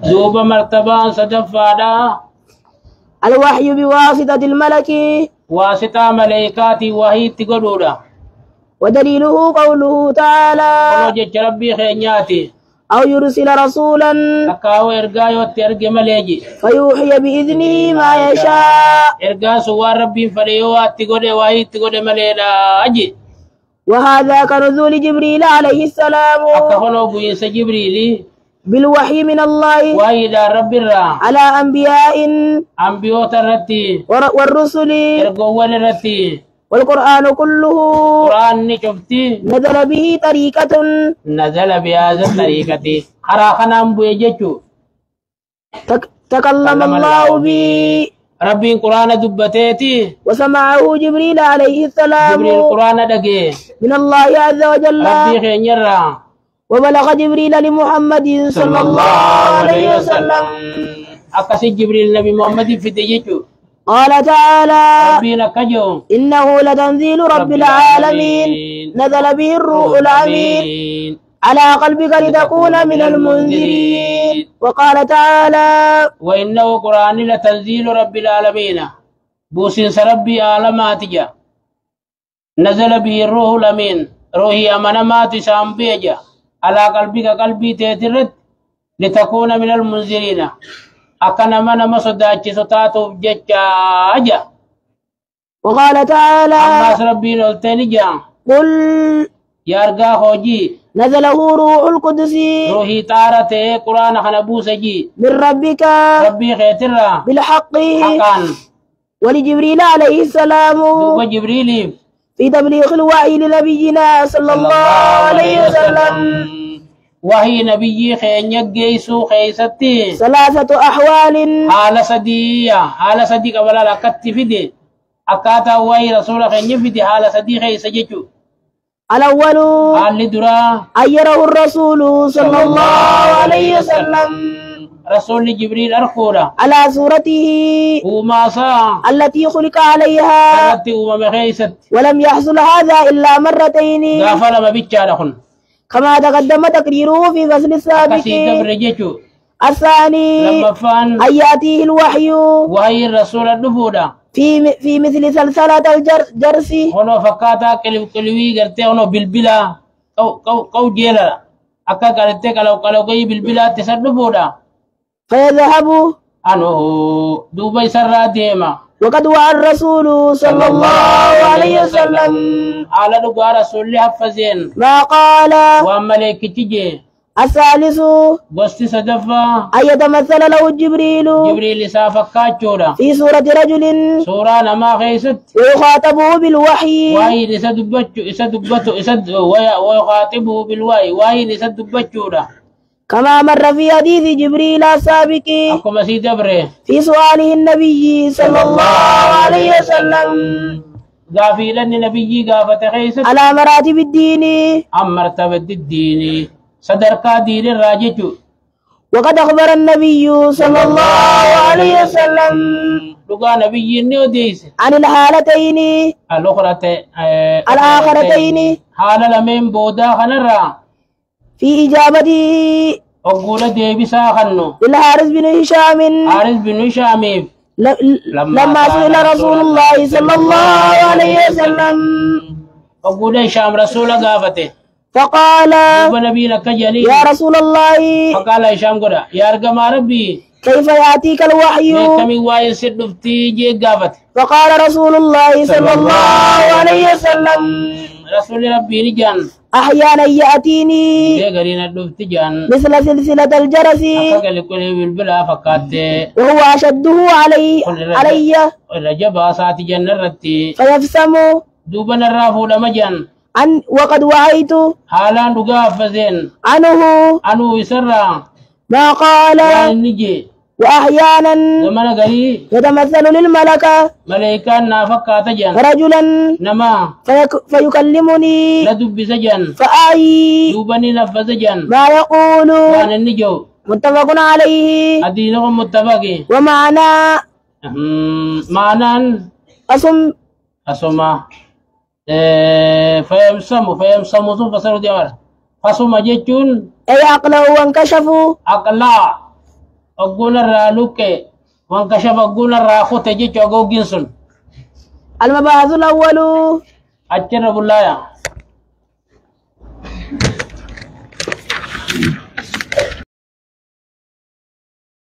دوب مرتبة صدفادا الوحي بواسطة الملك واسطة ملائكاتي وهي تقولودا ودليله قوله تعالى ونجج ربي خينياتي أو يرسل رسولا تكاو إرقايو ترقى مليجي فيوحي بإذنه ما يشاء إرقا سوى ربي فليوات تقول وهي تقول مليلا أجي وهذا كنزول جبريل عليه السلام أكفنوا بيس جبريلي بالوحي من الله وهي دا رب الرا على أنبياء أنبيو ترتي والرسل إرقوا ولرتي والقرآن كله قرآن نشفتي نزل به طريقة نزل بهذا الطريقة خراخنا بيجتو تكلم الله به ربي القرآن دبتيتي وسمعه جبريل عليه السلام جبريل القرآن دقي من الله عز وجل ربي خينيرا وبلغ جبريل لمحمد صلى الله عليه وسلم أكسي جبريل نبي محمد في ديجتو قال تعالى ربي نكجو إنه لتنزيل رب العالمين نزل به الروح الأمين على قلبك لتكون من المنذرين وقال تعالى وإنه قرآن لتنزيل رب العالمين بوسنس ربي عالماتجا نزل به الروح الأمين روحي أمنمات سامبيجا على قلبك قلبي تيترت لتكون من المنذرين أكن من مصداتي ستاتو ججاجا وقال تعالى أما ربي نلتنجا قل يارغا خوجي نزله روح القدس روحي تارته قرآن خنبوسجي من ربك ربي خيترا بالحق حقا ولجبريل عليه السلام دوب جبريل في تبليغ الوحي لنبينا صلى الله عليه وسلم وهي نبي خين يجيسو خيستي 3 أحوال حال صدي قبل لكت فيدي أكاتا وهي رسول خين يفيدي حال صدي خيسجيجو الأول حال درا أن يره الرسول صلى الله عليه وسلم رسول جبريل أرخورا على صورته وما صا التي خلق عليها التي وما خيست ولم يحصل هذا إلا مرتين غافل ما بيتشارخن كما تقدم تقريره في فصل السابق. الثاني لما فان أن يأتيه الوحي وهي الرسول الدفودا في مثل سلسلة الجرس هنا فكاتا كلوي غرتي هنا بالبلا كو جيلا أكا غرتي كلو كي بالبلا تسدفودا فيذهب أنه دوبي سرا ديما وقد وعى الرسول صلى الله عليه وسلم على دقاء رسول الله حفظين ما قال وملك تجي. الثالث بستي سدفا أن يتمثل له جبريل سافكات جورا في صورة رجل سورة نما خيست ويخاطبه بالوحي وهي ويخاطبه بالوحي وهي لسدبت جورا كما مر في حديث جبريل السابق في سؤاله النبي صلى الله عليه وسلم غافلا النبي غافت خيست على مراتب الدين أم مرتبة الدين صدركا دين الراجج. وقد أخبر النبي صلى الله عليه وسلم لقى نبي نوديس عن الحالتين الآخرتين حال لمن بودا خنرا في إجابة أقول ديبسا خنو الحارث بن هشام لما سئل رسول الله صلى الله عليه وسلم أقول هشام رسول غافته فقال يا رسول الله فقال هشام قد يا أرقم ربي كيف يأتيك الوحي فقال رسول الله صلى الله عليه وسلم رسول ربي نجان أحيانا يأتيني مثل سلسلة الجرس وهو أشده علي فيفسم دوبنا الرافو لمجان وقد وعيت حالان دغافزين عنه يسرع ما قال وأحيانا يتمثل للملكة ملائكة نافقة تجن رجلا نما فيكلمني ندب سجن فأعي دوبني نفسجن ما يقول وأنا النجو متفق عليه أدينهم متفق ومعنى معنى أسمى فيمسمو ثم فسروا ديار فسمى جيتون أي عقله وانكشفوا أقلا أقول الرالوك وانكشف أقول الراخو تجي شوقو جنسون المبحث الأول أجرب الله